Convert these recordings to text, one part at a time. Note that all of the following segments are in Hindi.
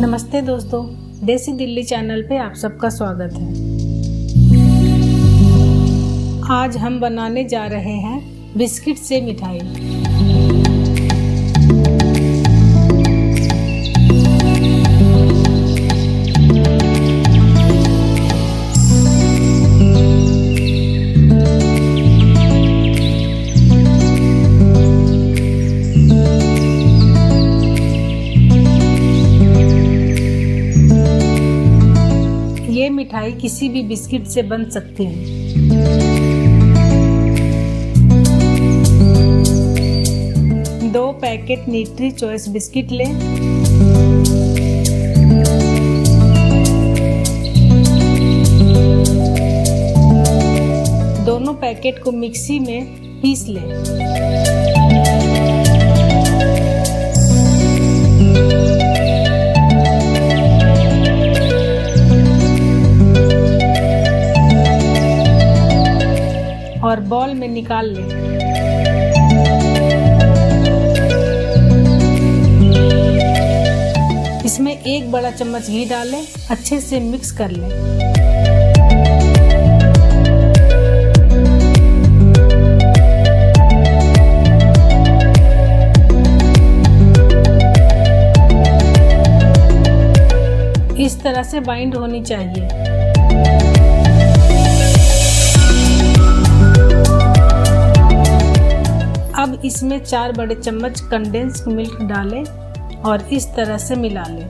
नमस्ते दोस्तों, देसी दिल्ली चैनल पे आप सबका स्वागत है। आज हम बनाने जा रहे हैं बिस्किट से मिठाई। ये मिठाई किसी भी बिस्किट से बन सकती है। दो पैकेट न्यूट्री चॉइस बिस्किट लें। दोनों पैकेट को मिक्सी में पीस लें। और बॉल में निकाल लें। इसमें 1 बड़ा चम्मच घी डालें, अच्छे से मिक्स कर लें। इस तरह से बाइंड होनी चाहिए। अब इसमें 4 बड़े चम्मच कंडेंस्ड मिल्क डालें और इस तरह से मिला लें।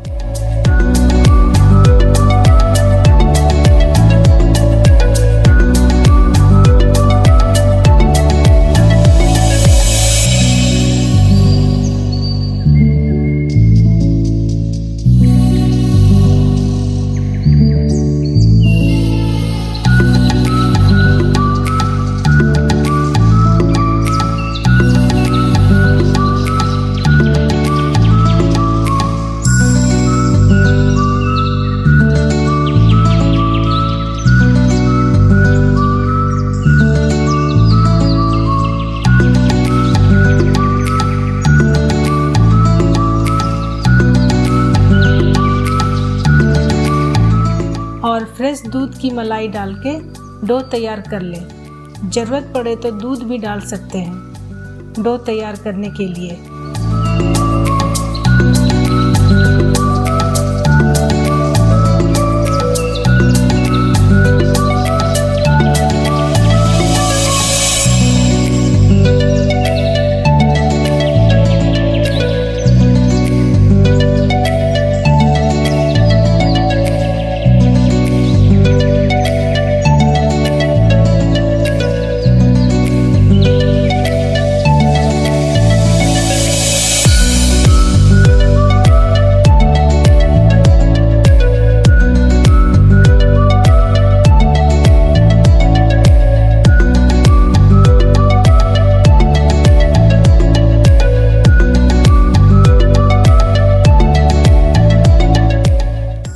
और फ्रेश दूध की मलाई डाल के डो तैयार कर लें। ज़रूरत पड़े तो दूध भी डाल सकते हैं डो तैयार करने के लिए।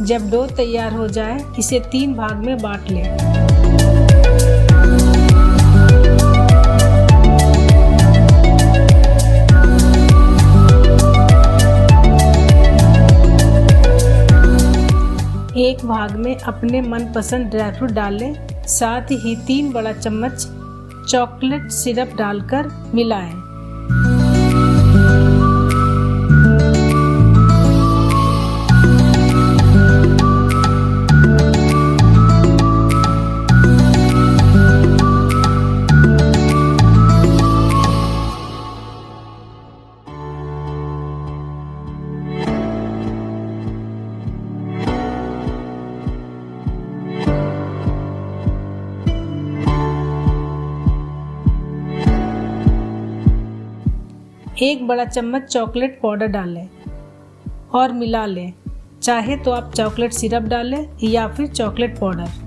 जब डो तैयार हो जाए, इसे 3 भाग में बांट लें। एक भाग में अपने मनपसंद ड्राई फ्रूट डालें, साथ ही 3 बड़ा चम्मच चॉकलेट सिरप डालकर मिलाएं। एक बड़ा चम्मच चॉकलेट पाउडर डालें और मिला लें। चाहे तो आप चॉकलेट सिरप डालें या फिर चॉकलेट पाउडर।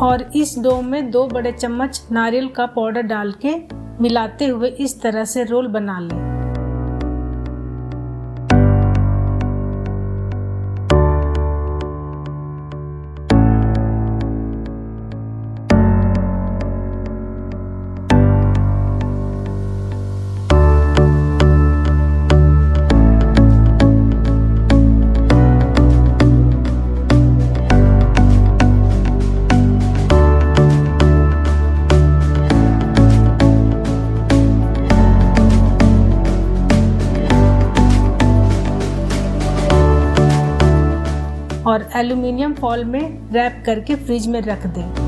और इस डो में 2 बड़े चम्मच नारियल का पाउडर डाल के मिलाते हुए इस तरह से रोल बना लें। और एल्युमिनियम फॉयल में रैप करके फ्रिज में रख दें।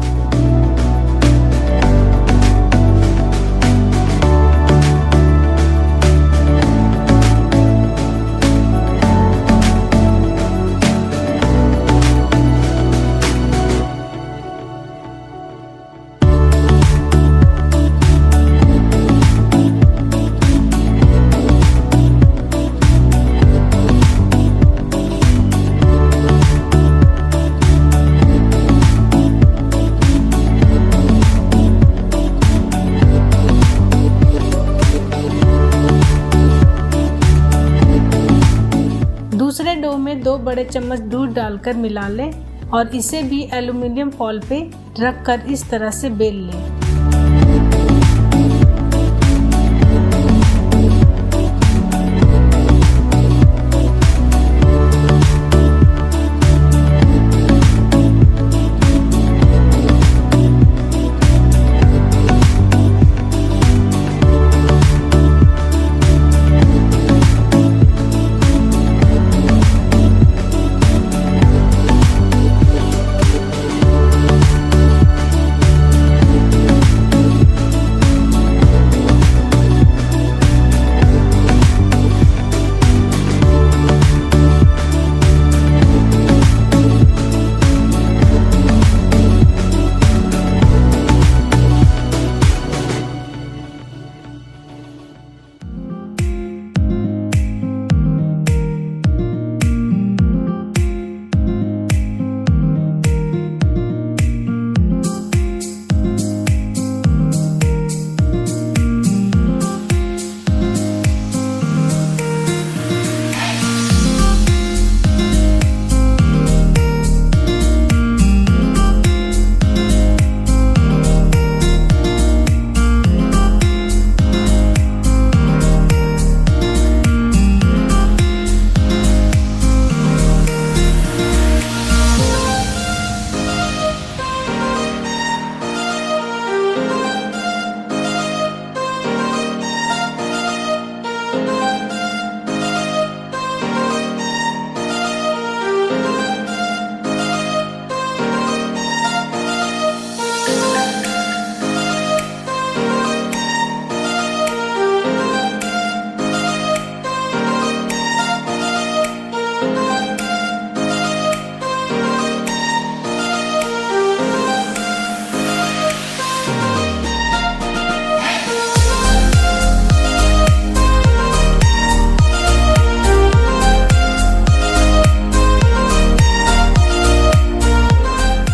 दूसरे डो में 2 बड़े चम्मच दूध डालकर मिला लें और इसे भी एल्युमिनियम फॉयल पे रखकर इस तरह से बेल लें।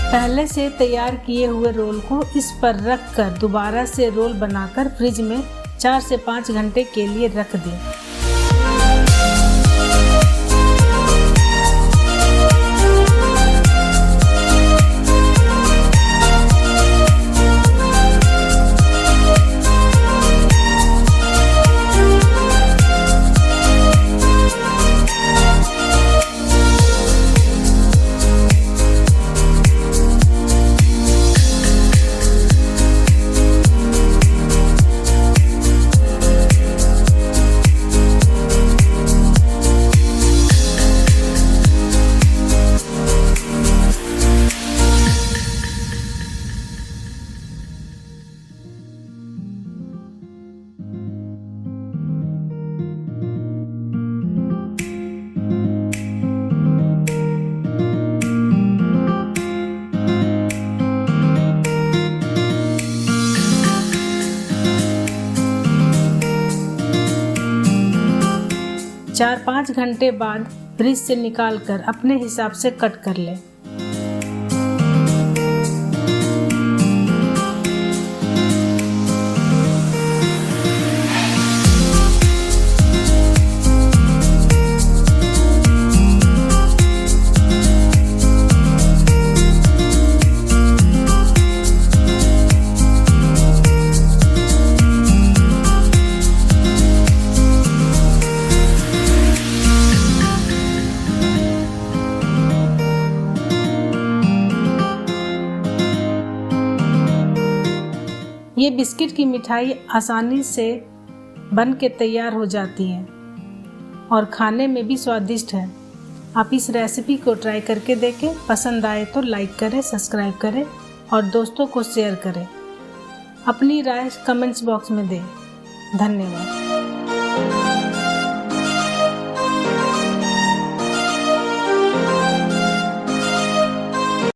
पहले से तैयार किए हुए रोल को इस पर रखकर दोबारा से रोल बनाकर फ्रिज में 4 से 5 घंटे के लिए रख दें। चार 5 घंटे बाद फ्रिज से निकाल कर अपने हिसाब से कट कर लें। ये बिस्किट की मिठाई आसानी से बन के तैयार हो जाती है और खाने में भी स्वादिष्ट है। आप इस रेसिपी को ट्राई करके देखें। पसंद आए तो लाइक करें, सब्सक्राइब करें और दोस्तों को शेयर करें। अपनी राय कमेंट्स बॉक्स में दें। धन्यवाद।